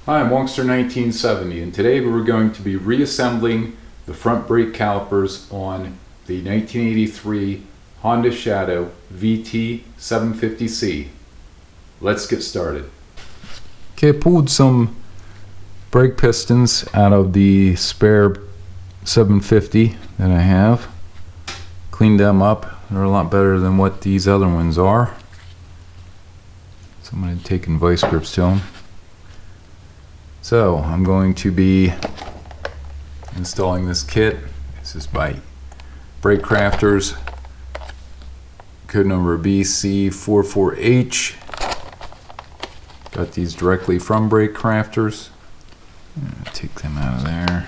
Hi, I'm Wongster1970, and today we're going to be reassembling the front brake calipers on the 1983 Honda Shadow VT750C. Let's get started. Okay, I pulled some brake pistons out of the spare 750 that I have. Cleaned them up. They're a lot better than what these other ones are. So I'm going to take vice grips to them. So I'm going to be installing this kit. This is by Brake Crafters, code number BC44H. Got these directly from Brake Crafters. Take them out of there.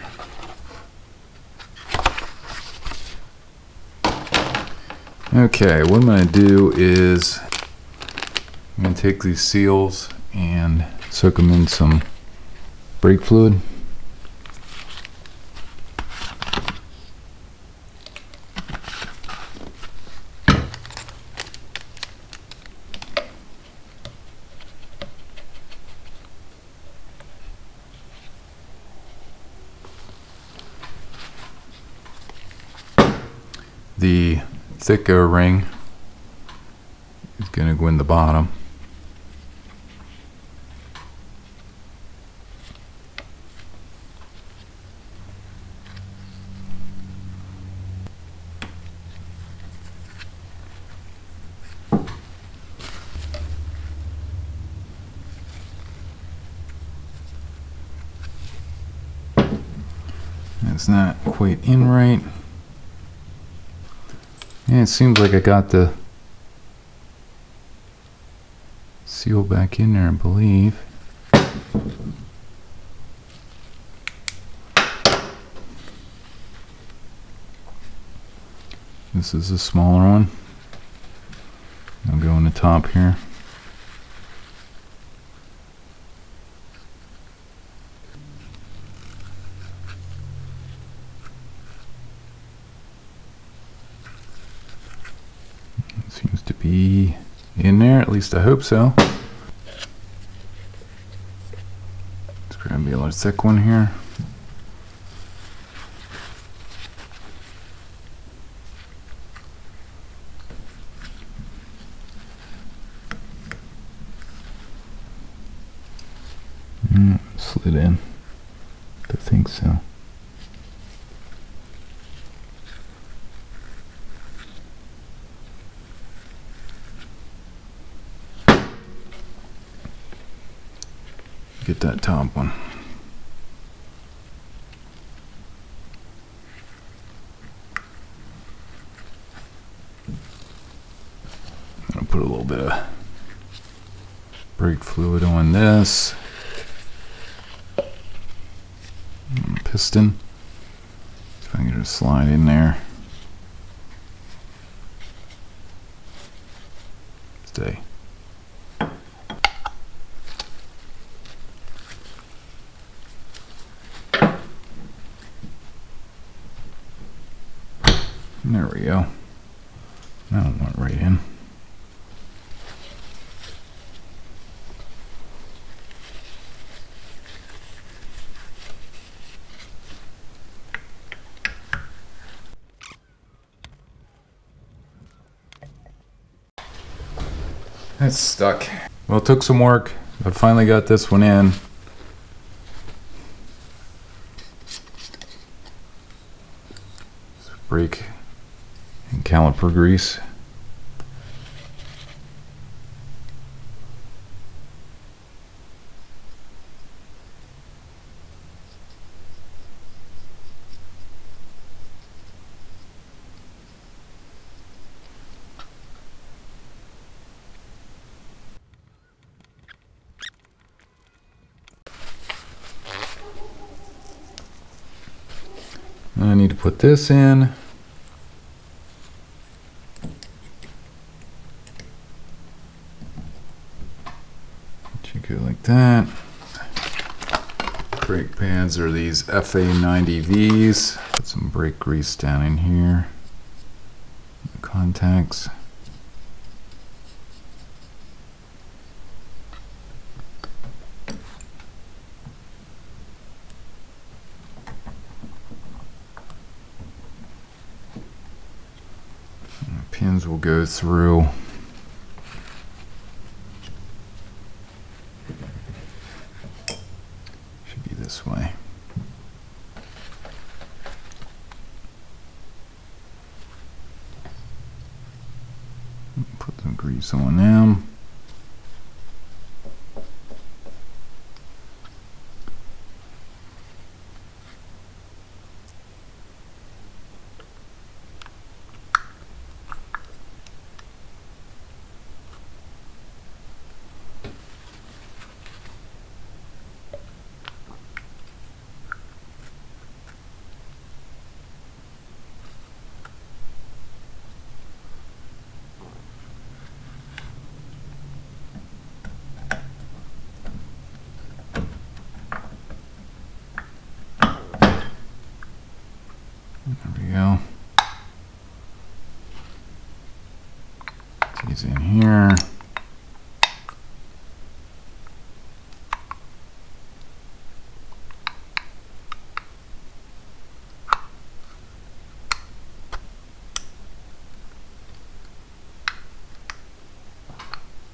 Okay, what I'm going to do is I'm going to take these seals and soak them in some brake fluid. The thicker ring is going to go in the bottom. It's not quite in right. And it seems like I got the seal back in there, I believe. This is a smaller one. I'll go in the top here. Seems to be in there, at least I hope so. Let's grab a large thick one here. Slid in. I think so. Get that top one. I'll put a little bit of brake fluid on this piston. So I can just slide in there. Stay. There we go. That one went right in. That's stuck. Well, it took some work. I finally got this one in. Brake and caliper grease. I need to put this in. Should go like that. Brake pads are these FA90Vs. Put some brake grease down in here. The contacts. Pins will go through. Should be this way. Put some grease on them. There we go. These in here.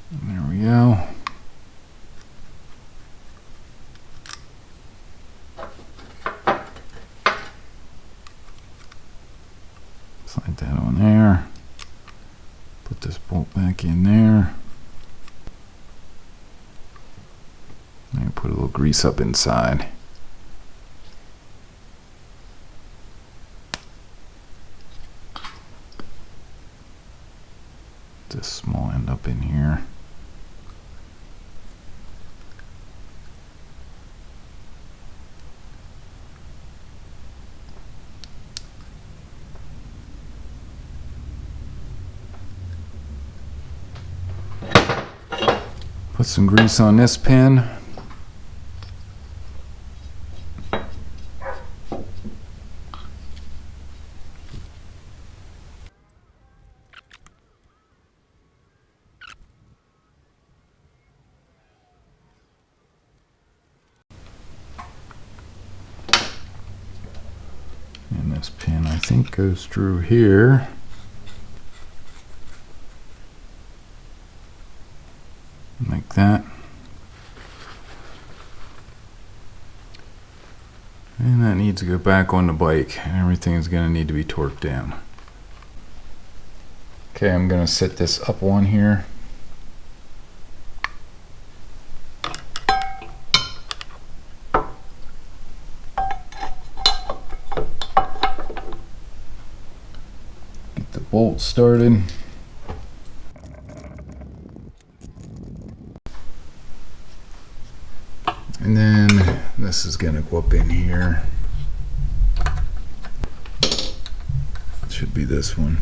And there we go. Slide that on there. Put this bolt back in there. And put a little grease up inside. This small end up in here. Put some grease on this pin. And this pin, I think, goes through here. Like that. And that needs to go back on the bike. And everything is going to need to be torqued down. Okay, I'm going to set this up on here. Get the bolt started. And then this is going to go up in here. It should be this one.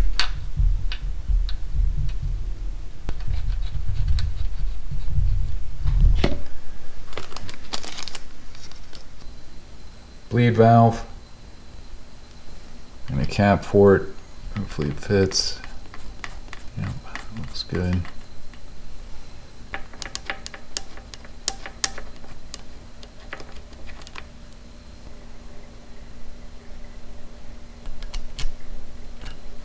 Bleed valve and a cap for it. Hopefully it fits. Yep, looks good.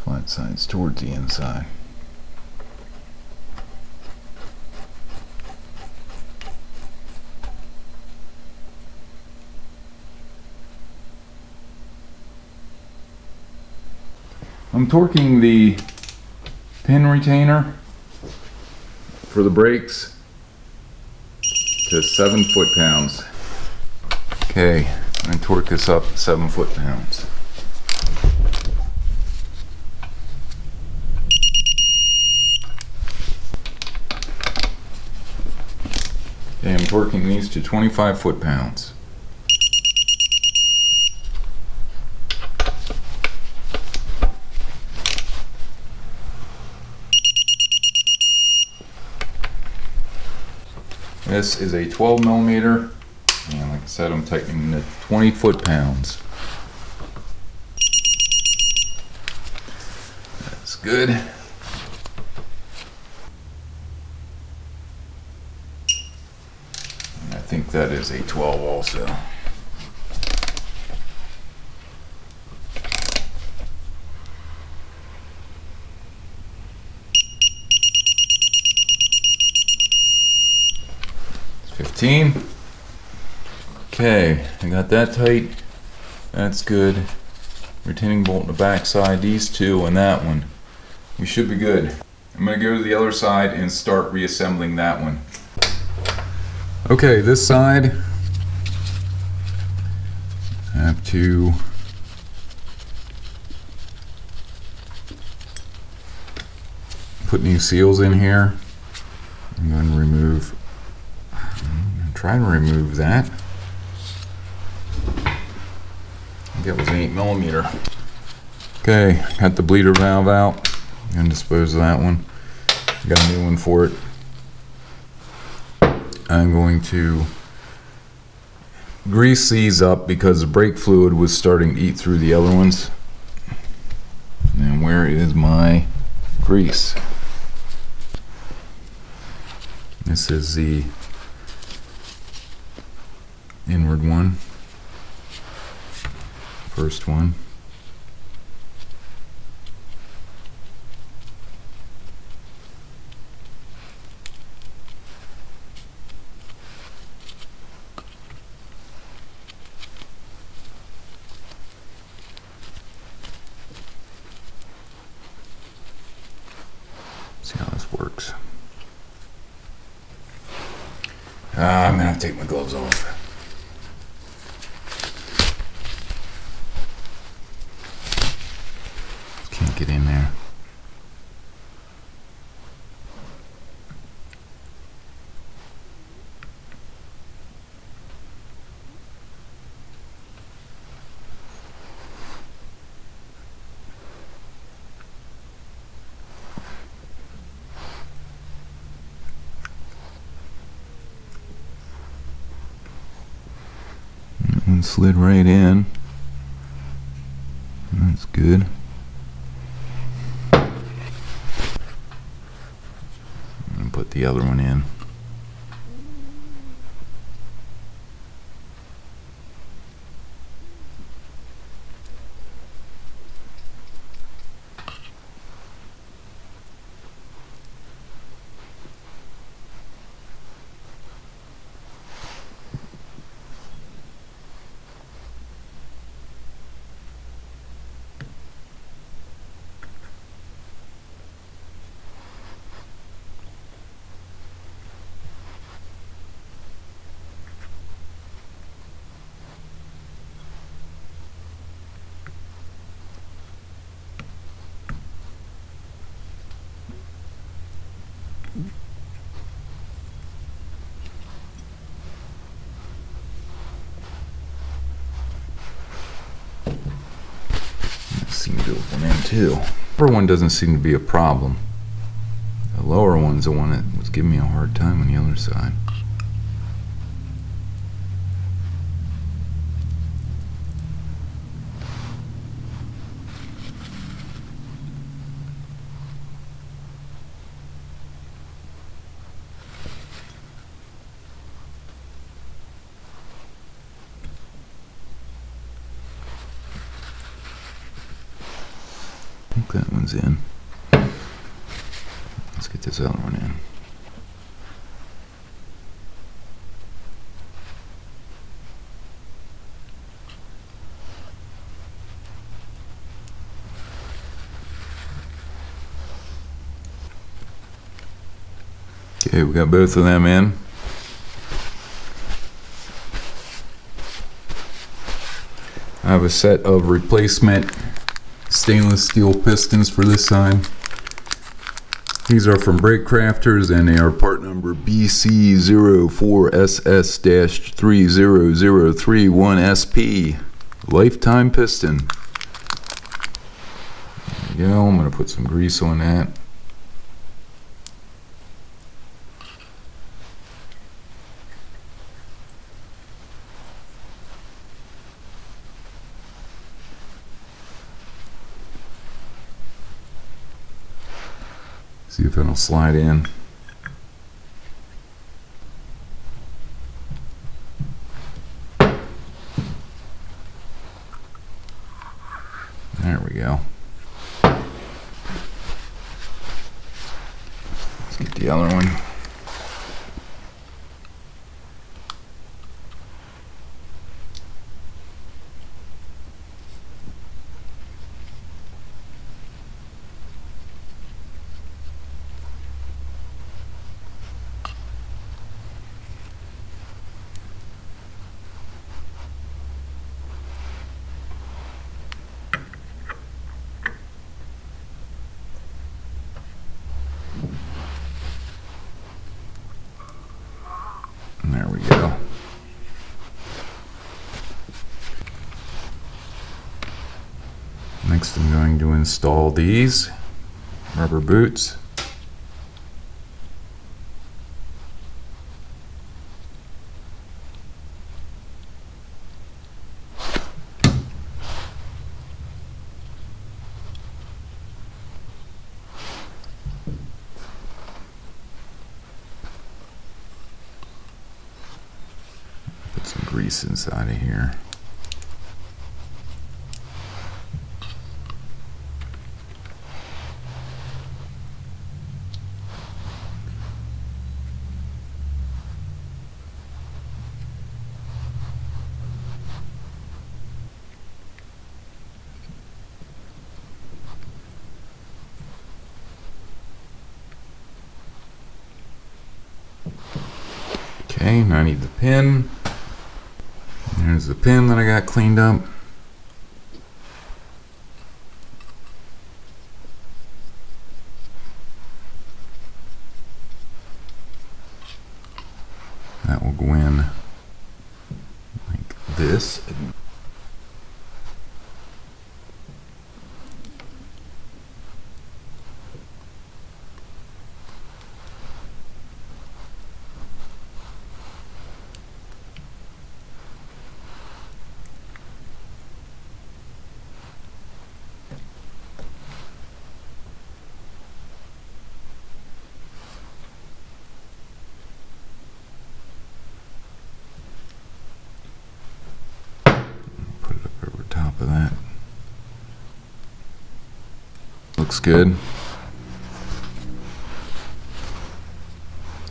Flat sides towards the inside. I'm torquing the pin retainer for the brakes to 7 foot-pounds. Okay, I'm going to torque this up 7 foot-pounds. Okay, I'm torquing these to 25 foot-pounds. This is a 12 millimeter, and like I said, I'm tightening it 20 foot-pounds. That's good. And I think that is a 12 also. 15. Okay, I got that tight. That's good. Retaining bolt in the back side, these two and that one. We should be good. I'm gonna go to the other side and start reassembling that one. Okay, this side, I have to put new seals in here. I'm going to try to remove that. I think that was an 8mm. Okay, got the bleeder valve out. I'm going to dispose of that one. Got a new one for it. I'm going to grease these up because the brake fluid was starting to eat through the other ones. And where is my grease? This is the inward one, first one. See how this works. I'm gonna have to take my gloves off. Can't get in there. One slid right in. That's good. And put the other one in. Seem to have one in too. The upper one doesn't seem to be a problem. The lower one's the one that was giving me a hard time on the other side. I think that one's in. Let's get this other one in. Okay, we got both of them in. I have a set of replacement stainless steel pistons for this side. These are from Brake Crafters and they are part number BC04SS-30031SP lifetime piston. There you go. I'm going to put some grease on that. See if it'll slide in. There we go. Let's get the other one. Next I'm going to install these rubber boots. Put some grease inside of here. Okay, now I need the pin. There's the pin that I got cleaned up. That will go in like this. Of that. Looks good.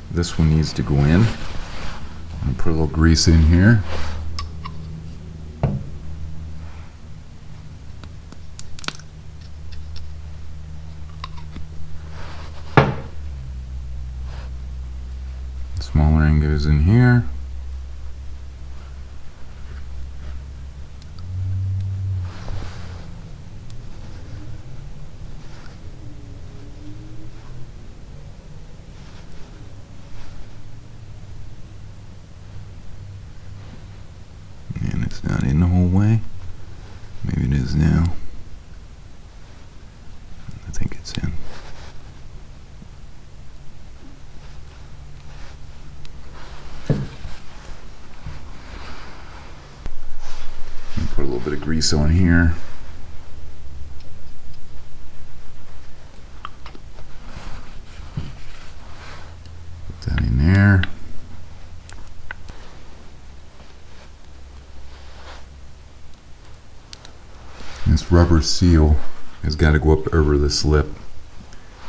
This one needs to go in. I'm gonna put a little grease in here. Smaller end goes in here. It's not in the whole way. Maybe it is now. I think it's in. Put a little bit of grease on here. Put that in there. This rubber seal has got to go up over this lip,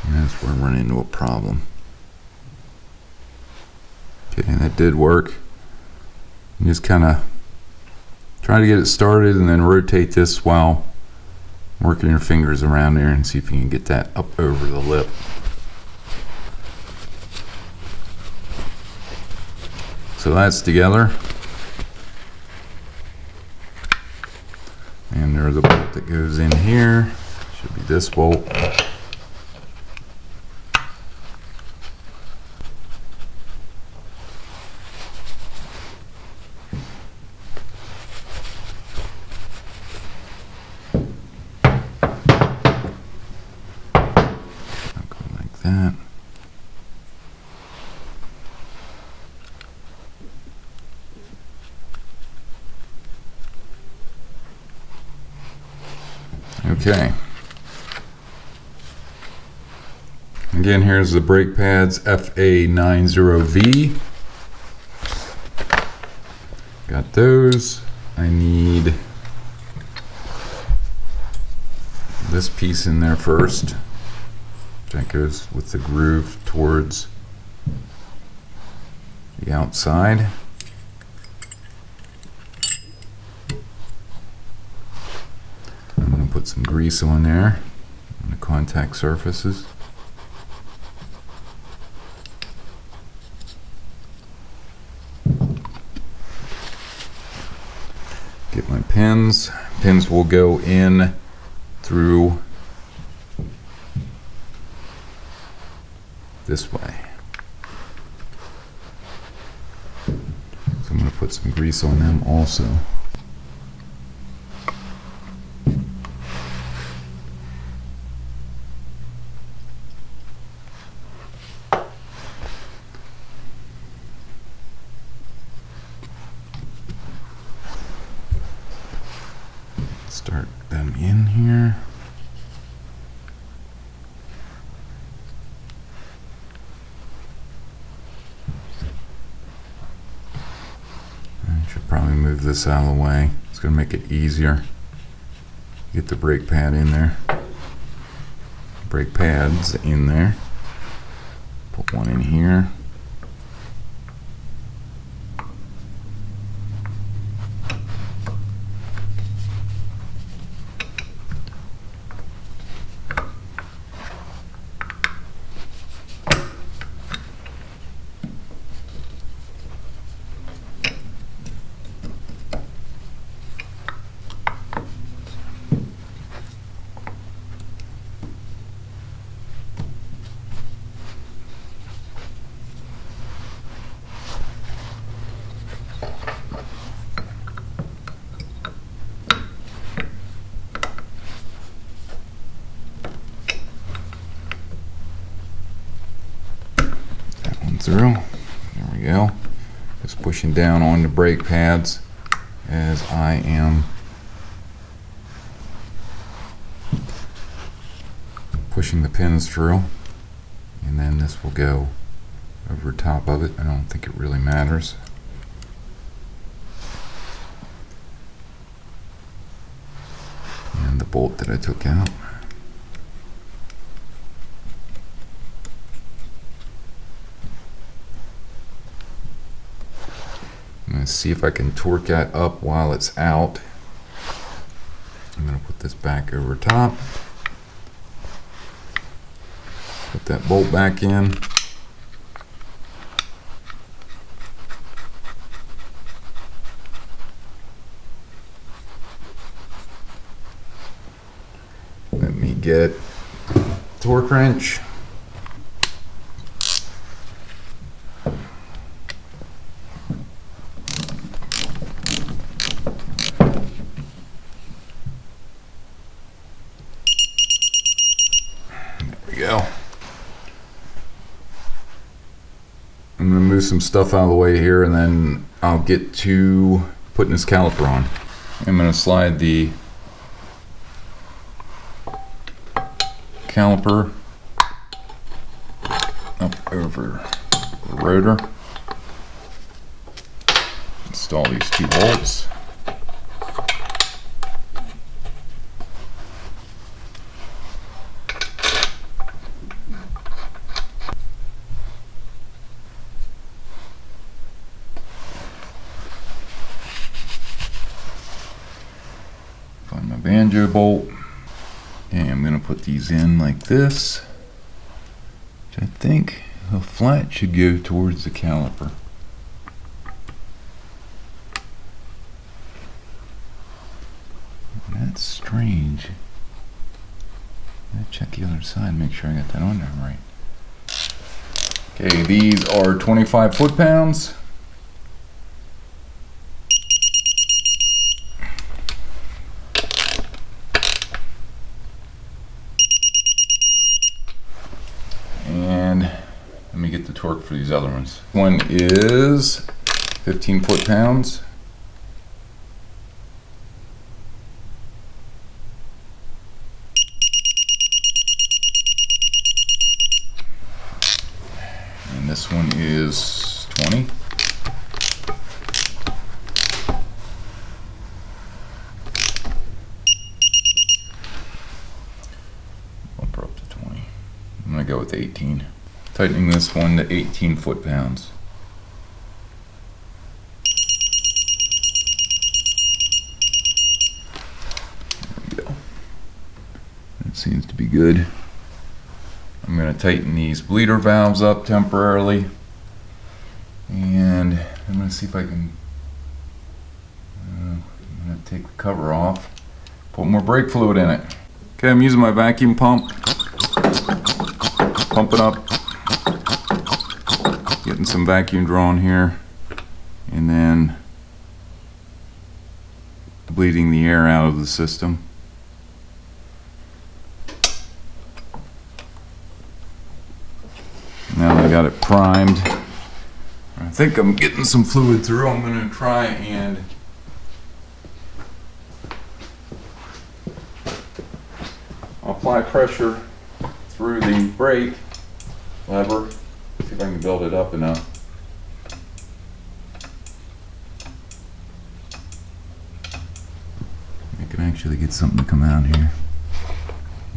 and that's where I run into a problem. Okay, that did work. You just kind of try to get it started and then rotate this while working your fingers around there and see if you can get that up over the lip. So that's together. And there's a bolt that goes in here. Should be this bolt. Go like that. Okay. Again, here's the brake pads, FA90V. Got those. I need this piece in there first. That goes with the groove towards the outside. I'm going to put some grease on there on the contact surfaces. Get my pins. Pins will go in through this way. So I'm going to put some grease on them also. Start them in here. I should probably move this out of the way. It's going to make it easier. Get the brake pad in there. Brake pads in there. Put one in here. Through. There we go. Just pushing down on the brake pads as I am pushing the pins through, and then this will go over top of it. I don't think it really matters. And the bolt that I took out. Let's see if I can torque that up while it's out. I'm going to put this back over top. Put that bolt back in. Let me get torque wrench. Go. I'm going to move some stuff out of the way here, and then I'll get to putting this caliper on. I'm going to slide the caliper up over the rotor. Install these 2 bolts. Find my banjo bolt, and I'm going to put these in like this, which I think the flat should go towards the caliper. That's strange. I'll check the other side, make sure I got that on there right. Okay, these are 25 foot-pounds. And let me get the torque for these other ones. One is 15 foot-pounds. And this one is 20. Bump her up to 20. I'm gonna go with 18. Tightening this one to 18 foot-pounds. There we go. That seems to be good. I'm going to tighten these bleeder valves up temporarily, and I'm going to see if I can I'm going to take the cover off, put more brake fluid in it. Okay, I'm using my vacuum pump, pumping up, getting some vacuum drawn here, and then bleeding the air out of the system. Now that I got it primed, I think I'm getting some fluid through. I'm going to try and apply pressure through the brake lever. See if I can build it up enough. I can actually get something to come out here.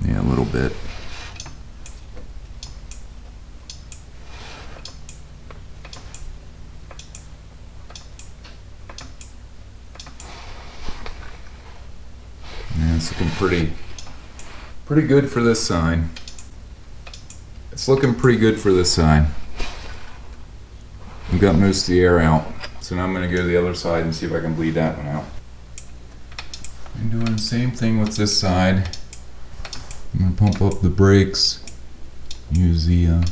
Yeah, a little bit. Yeah, it's looking pretty good for this side. It's looking pretty good for this side. We've got most of the air out, so now I'm going to go to the other side and see if I can bleed that one out. I'm doing the same thing with this side. I'm going to pump up the brakes, use the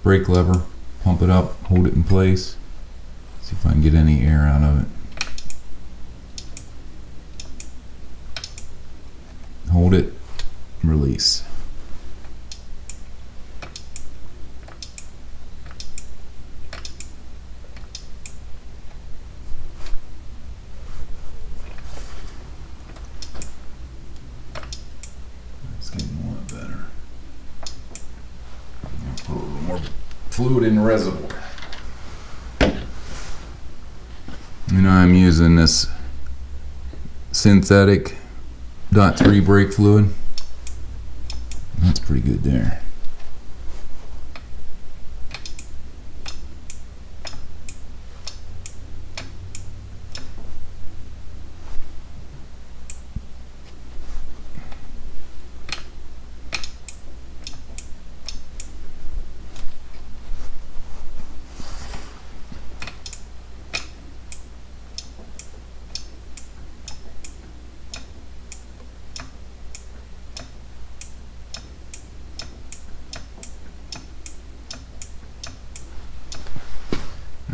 brake lever, pump it up, hold it in place, see if I can get any air out of it. Hold it, release. It's getting a lot better. I'll put a little more fluid in the reservoir. And I'm using this synthetic .3 brake fluid. That's pretty good there.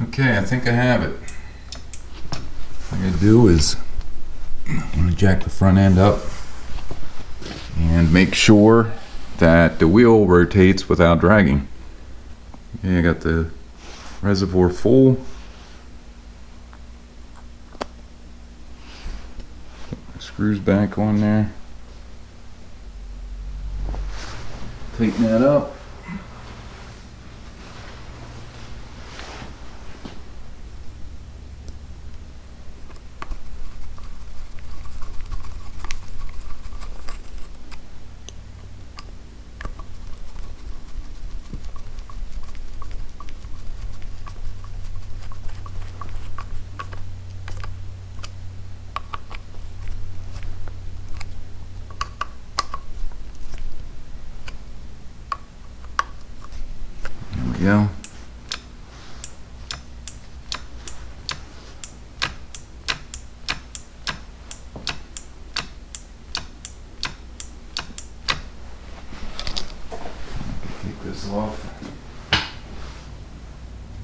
Okay, I think I have it. What I'm going to do is I'm going to jack the front end up and make sure that the wheel rotates without dragging. Okay, I got the reservoir full. Screws back on there. Tighten that up. Go. Take this off.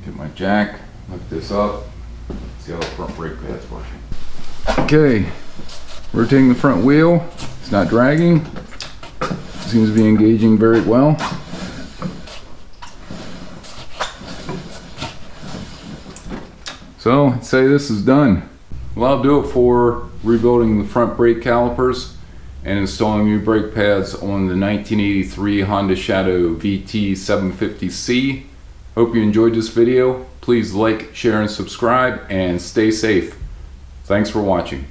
Get my jack, lift this up, see how the front brake pad's working. Okay, rotating the front wheel, it's not dragging, seems to be engaging very well. So, I'd say this is done. Well, I'll do it for rebuilding the front brake calipers and installing new brake pads on the 1983 Honda Shadow VT 750C. Hope you enjoyed this video. Please like, share, and subscribe, and stay safe. Thanks for watching.